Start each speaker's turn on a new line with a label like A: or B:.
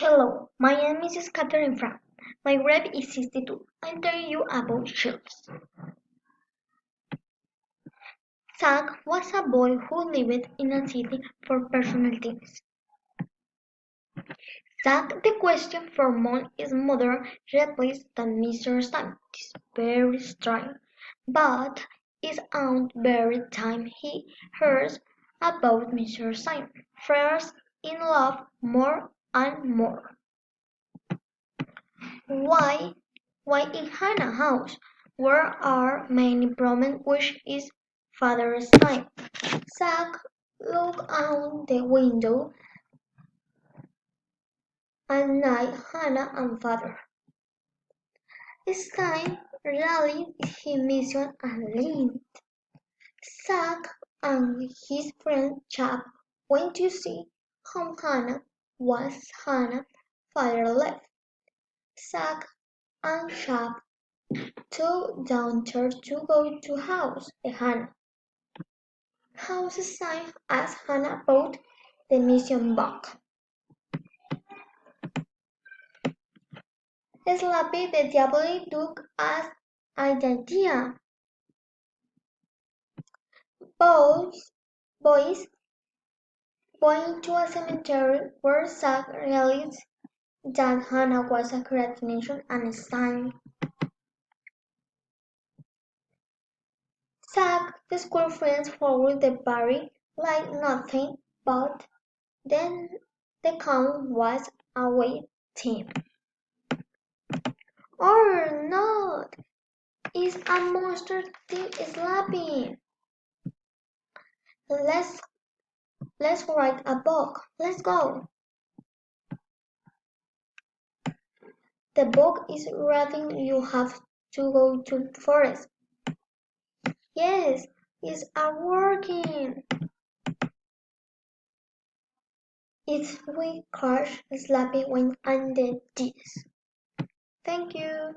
A: Hello, my name is katherin franco. My grade is 62. I'll tell you about chills. Zach was a boy who lived in a city for personal things. Zach, the question from his mother replaced the Mr. Scientist. Very strange. But his aunt every time he hears about Mr. Science falls in love more and more. Why? Why in Hannah's house, where are many problems which is father's time? Zack looked out the window at night Hannah and father. It's time really his mission and lead. Zack and his friend Chap went to see how Hannah was Hannah's father left. Zack and Chap took downstairs to go to house Hannah. House sign asked Hannah about the mission book. Slappy the diablo took as idea. Boys going to a cemetery where Zack realized that Hannah was a creation and sign. Zack, the school friends followed the party like nothing, but then the count was awaiting. Or not! It's a monster still slapping. Let's write a book. Let's go. The book is writing you have to go to forest. Yes, it's a working. If we crush slapping when under this. Thank you.